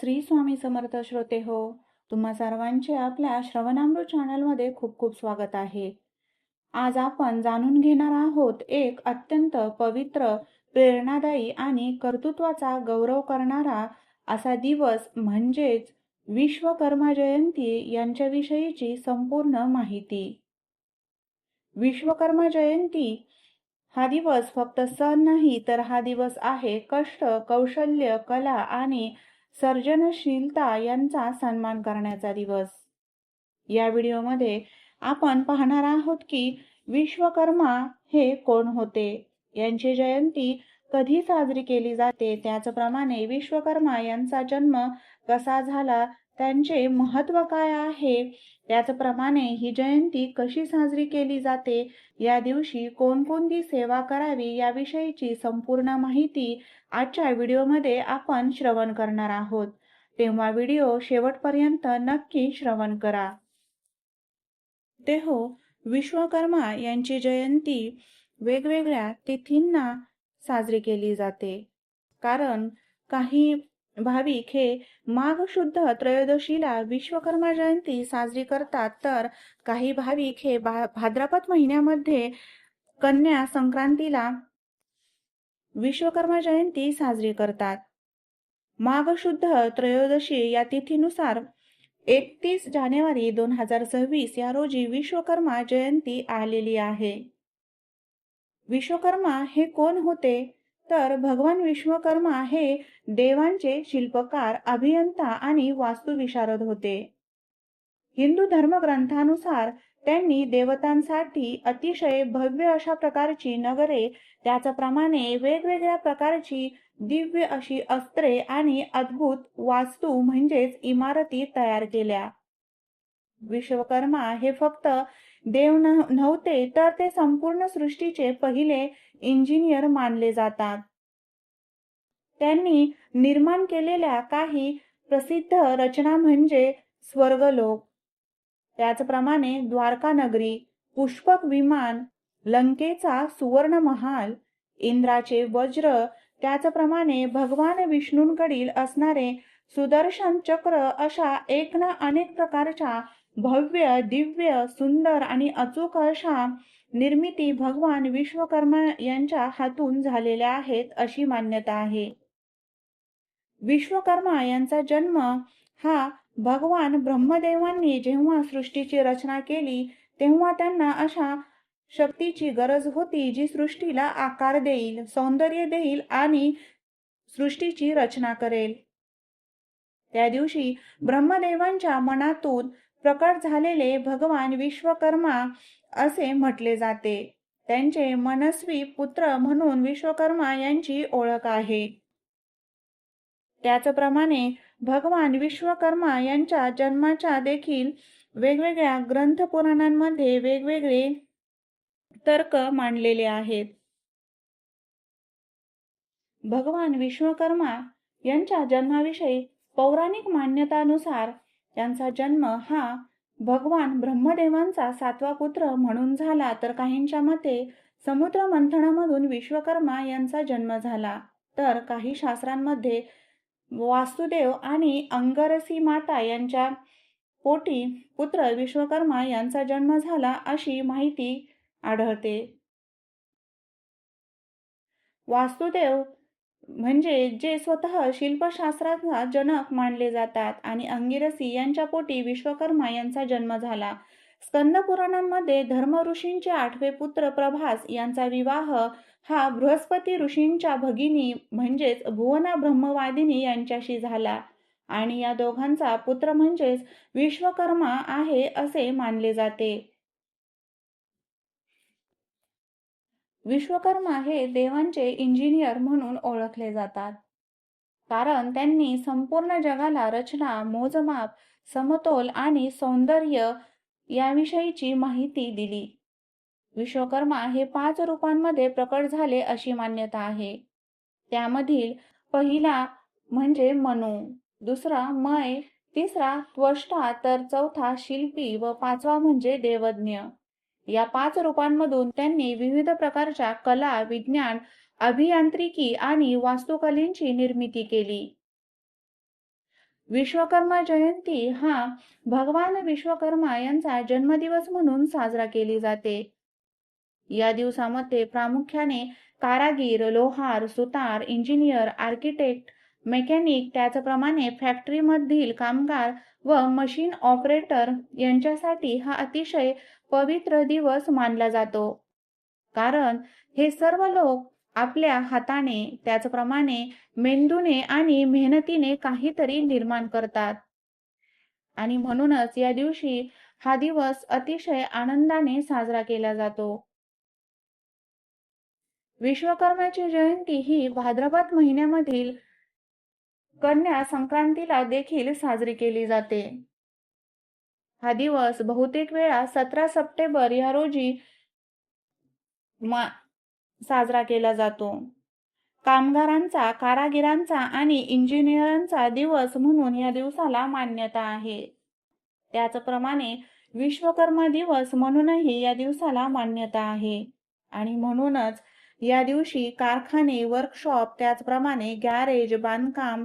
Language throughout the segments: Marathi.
श्री स्वामी समर्थ श्रोते हो, तुम्हा सर्वांचे आपल्या श्रवणामृत चॅनलमध्ये खूप खूप स्वागत आहे. आज आपण जाणून घेणार आहोत एक अत्यंत पवित्र, प्रेरणादायी आणि कर्तृत्वाचा गौरव करणारा असा दिवस म्हणजेच विश्वकर्मा जयंती यांच्याविषयीची संपूर्ण माहिती. विश्वकर्मा जयंती हा दिवस फक्त सण नाही, तर हा दिवस आहे कष्ट, कौशल्य, कला आणि सर्जनशीलता यांचा सन्मान करण्याचा दिवस. या व्हिडिओमध्ये आपण पाहणार आहोत की विश्वकर्मा हे कोण होते, यांची जयंती कधी साजरी केली जाते, त्याचप्रमाणे विश्वकर्मा यांचा जन्म कसा झाला, त्यांचे महत्त्व काय आहे, त्याचप्रमाणे ही जयंती कशी साजरी केली जाते, या दिवशी कोणकोणती सेवा करावी याविषयीची संपूर्ण माहिती आजच्या व्हिडिओमध्ये आपण श्रवण करणार आहोत. तेव्हा व्हिडिओ शेवटपर्यंत नक्की श्रवण करा. ते हो, विश्वकर्मा यांची जयंती वेगवेगळ्या तिथींना साजरी केली जाते. कारण काही भाविक हे माघ शुद्ध त्रयोदशीला विश्वकर्मा जयंती साजरी करतात, तर काही भाविक हे भाद्रपद महिन्यामध्ये कन्या संक्रांतीला विश्वकर्मा जयंती साजरी करतात. माघ शुद्ध त्रयोदशी या तिथीनुसार 31 जानेवारी 2026 या रोजी विश्वकर्मा जयंती आलेली आहे. विश्वकर्मा हे कोण होते, तर भगवान विश्वकर्मा हे देवांचे शिल्पकार, अभियंता आणि वास्तुविशारद होते. हिंदू धर्मग्रंथानुसार त्यांनी देवतांसाठी अतिशय भव्य अशा प्रकारची नगरे, त्याचप्रमाणे वेगवेगळ्या प्रकारची दिव्य अशी अस्त्रे आणि अद्भुत वास्तू म्हणजेच इमारती तयार केल्या. विश्वकर्मा हे फक्त देव नव्हते, तर ते संपूर्ण सृष्टीचे पहिले इंजिनियर मानले जातात. त्यांनी निर्माण केलेल्या काही प्रसिद्ध रचना म्हणजे स्वर्गलोक, त्याचप्रमाणे द्वारका नगरी, पुष्पक विमान, लंकेचा सुवर्ण महाल, इंद्राचे वज्र, त्याचप्रमाणे भगवान विष्णूंकडील असणारे सुदर्शन चक्र, अशा एक ना अनेक प्रकारच्या भव्य, दिव्य, सुंदर आणि अचूक अशा निर्मिती भगवान विश्वकर्मा यांच्या हातून झालेल्या आहेत अशी मान्यता आहे. विश्वकर्मा यांचा जन्म हा भगवान ब्रह्मदेवांनी जेव्हा सृष्टीची रचना केली, तेव्हा त्यांना अशा शक्तीची गरज होती जी सृष्टीला आकार देईल, सौंदर्य देईल आणि सृष्टीची रचना करेल. त्या दिवशी ब्रह्मदेवांच्या मनातून प्रकट झालेले भगवान विश्वकर्मा असे म्हटले जाते. त्यांचे मनस्वी पुत्र म्हणून विश्वकर्मा यांची ओळख आहे. त्याचप्रमाणे भगवान विश्वकर्मा यांच्या जन्माच्या देखील वेगवेगळ्या ग्रंथ पुराणांमध्ये वेगवेगळे तर्क मांडलेले आहेत. भगवान विश्वकर्मा यांच्या जन्माविषयी पौराणिक मान्यतानुसार त्यांचा जन्म हा भगवान ब्रह्मदेवांचा 7वा पुत्र म्हणून झाला, तर काहींच्या मते समुद्र मंथनामधून विश्वकर्मा यांचा जन्म झाला, तर काही शास्त्रांमध्ये वासुदेव आणि अंगरसी माता यांच्या पोटी पुत्र विश्वकर्मा यांचा जन्म झाला अशी माहिती आढळते. वासुदेव म्हणजे जे स्वतः शिल्पशास्त्राचा जनक मानले जातात आणि अंगिरसी यांच्या पोटी विश्वकर्मा यांचा जन्म झाला. स्कंद पुराणांमध्ये धर्म ऋषींचे 8वे पुत्र प्रभास यांचा विवाह हा बृहस्पती ऋषींच्या भगिनी म्हणजेच भुवना ब्रह्मवादिनी यांच्याशी झाला आणि या दोघांचा पुत्र म्हणजेच विश्वकर्मा आहे असे मानले जाते. विश्वकर्मा हे देवांचे इंजिनियर म्हणून ओळखले जातात, कारण त्यांनी संपूर्ण जगाला रचना, मोजमाप, समतोल आणि सौंदर्य याविषयीची माहिती दिली. विश्वकर्मा हे 5 रूपांमध्ये प्रकट झाले अशी मान्यता आहे. त्यामधील पहिला म्हणजे मनु, दुसरा मय, तिसरा त्वष्टा, तर चौथा शिल्पी व 5वा म्हणजे देवज्ञ. या 5 रूपांमधून त्यांनी विविध प्रकारच्या कला, विज्ञान, अभियांत्रिकी आणि वास्तुकलेची निर्मिती केली. विश्वकर्मा जयंती हा भगवान विश्वकर्मा यांचा जन्मदिवस म्हणून साजरा केली जाते. या दिवसामध्ये प्रामुख्याने कारागीर, लोहार, सुतार, इंजिनियर, आर्किटेक्ट, मेकॅनिक, त्याचप्रमाणे फॅक्टरीमधील कामगार व मशीन ऑपरेटर यांच्यासाठी हा अतिशय पवित्र दिवस मानला जातो. कारण हे सर्व लोक आपल्या हाताने, त्याचप्रमाणे मेंदूने आणि मेहनतीने काहीतरी निर्माण करतात. आणि म्हणूनच या दिवशी हा दिवस अतिशय आनंदाने साजरा केला जातो. विश्वकर्माची जयंती ही भाद्रपद महिन्यामधील कन्या संक्रांतीला देखील साजरी केली जाते. हा दिवस बहुतेक वेळा 17 सप्टेंबर या रोजी साजरा केला जातो. कामगारांचा, कारागिरांचा आणि इंजिनियरांचा दिवस म्हणून या दिवसाला मान्यता आहे. त्याचप्रमाणे विश्वकर्मा दिवस म्हणूनही या दिवसाला मान्यता आहे. आणि म्हणूनच या दिवशी कारखाने, वर्कशॉप, त्याचप्रमाणे गॅरेज, बांधकाम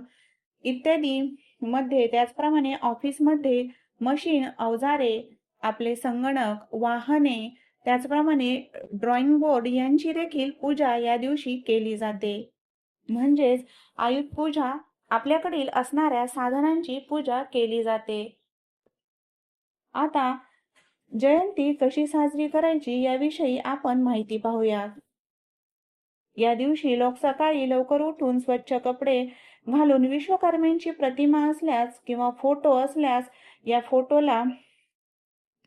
इत्यादी मध्ये, त्याचप्रमाणे ऑफिसमध्ये मशीन, अवजारे, आपले संगणक, वाहने, त्याचप्रमाणे ड्रॉइंग बोर्ड यांची देखील पूजा या दिवशी केली जाते. म्हणजेच आयुध पूजा, आपल्याकडील असणाऱ्या साधनांची पूजा केली जाते. आता जयंती कशी साजरी करायची याविषयी आपण माहिती पाहूयात. या दिवशी लोक सकाळी लवकर उठून स्वच्छ कपडे घालून विश्वकर्म्यांची प्रतिमा असल्यास किंवा फोटो असल्यास या फोटोला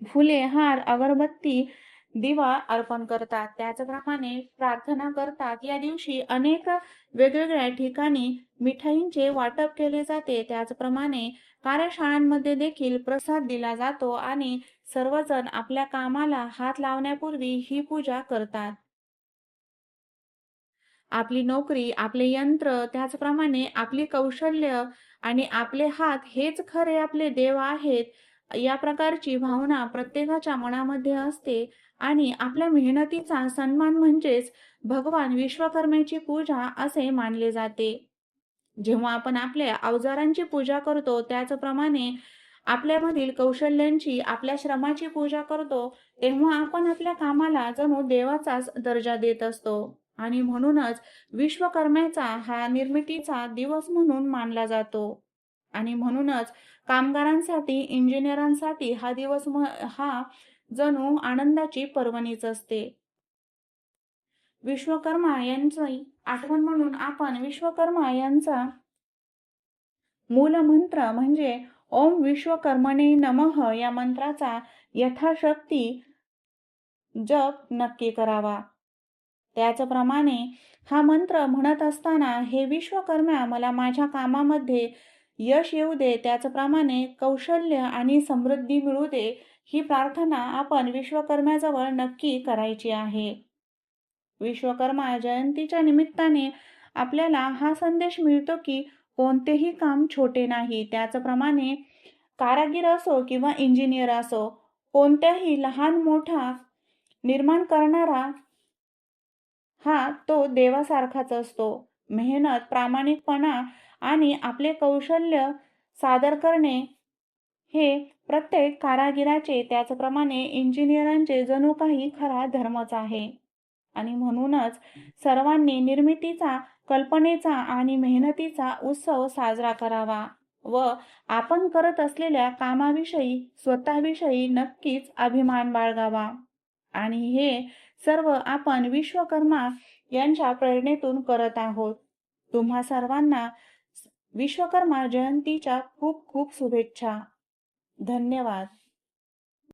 फुले, हार, अगरबत्ती, दिवा अर्पण करतात. त्याचप्रमाणे प्रार्थना करतात. या दिवशी अनेक वेगवेगळ्या ठिकाणी मिठाईंचे वाटप केले जाते. त्याचप्रमाणे कार्यशाळांमध्ये देखील प्रसाद दिला जातो आणि सर्वजण आपल्या कामाला हात लावण्यापूर्वी ही पूजा करतात. आपली नोकरी, आपले यंत्र, त्याचप्रमाणे आपली कौशल्य आणि आपले हात हेच खरे आपले देव आहेत, या प्रकारची भावना प्रत्येकाच्या मनामध्ये असते. आणि आपल्या मेहनतीचा सन्मान म्हणजेच भगवान विश्वकर्म्याची पूजा असे मानले जाते. जेव्हा आपण आपल्या अवजारांची पूजा करतो, त्याचप्रमाणे आपल्यामधील कौशल्यांची, आपल्या श्रमाची पूजा करतो, तेव्हा आपण आपल्या कामाला जणू देवाचाच दर्जा देत असतो. आणि म्हणूनच विश्वकर्म्याचा हा निर्मितीचा दिवस म्हणून मानला जातो. आणि म्हणूनच कामगारांसाठी, इंजिनियरांसाठी हा दिवस हा जणू आनंदाची पर्वणीच असते. विश्वकर्मा यांची आठवण म्हणून आपण विश्वकर्मा यांचा मूलमंत्र म्हणजे ओम विश्वकर्मणे नमः या मंत्राचा यथाशक्ती जप नक्की करावा. त्याचप्रमाणे हा मंत्र म्हणत असताना, हे विश्वकर्म्या, मला माझ्या कामामध्ये यश येऊ दे, त्याचप्रमाणे कौशल्य आणि समृद्धी मिळू दे, ही प्रार्थना आपण विश्वकर्म्याजवळ नक्की करायची आहे. विश्वकर्मा जयंतीच्या निमित्ताने आपल्याला हा संदेश मिळतो की कोणतेही काम छोटे नाही. त्याचप्रमाणे कारागीर असो किंवा इंजिनियर असो, कोणत्याही लहान मोठा निर्माण करणारा हा तो देवासारखाच असतो. मेहनत, प्रामाणिकपणा आणि आपले कौशल्य सादर करणे हे प्रत्येक कारागिराचे, त्याचप्रमाणे इंजिनियरांचे जणू काही खरा धर्मच आहे. आणि म्हणूनच सर्वांनी निर्मितीचा, कल्पनेचा आणि मेहनतीचा उत्सव साजरा करावा व आपण करत असलेल्या कामाविषयी, स्वतःविषयी नक्कीच अभिमान बाळगावा. आणि हे सर्व आपण विश्वकर्मा यांच्या प्रेरणेतून करत आहोत. तुम्हा सर्वांना विश्वकर्मा जयंतीच्या खूप खूप शुभेच्छा. धन्यवाद.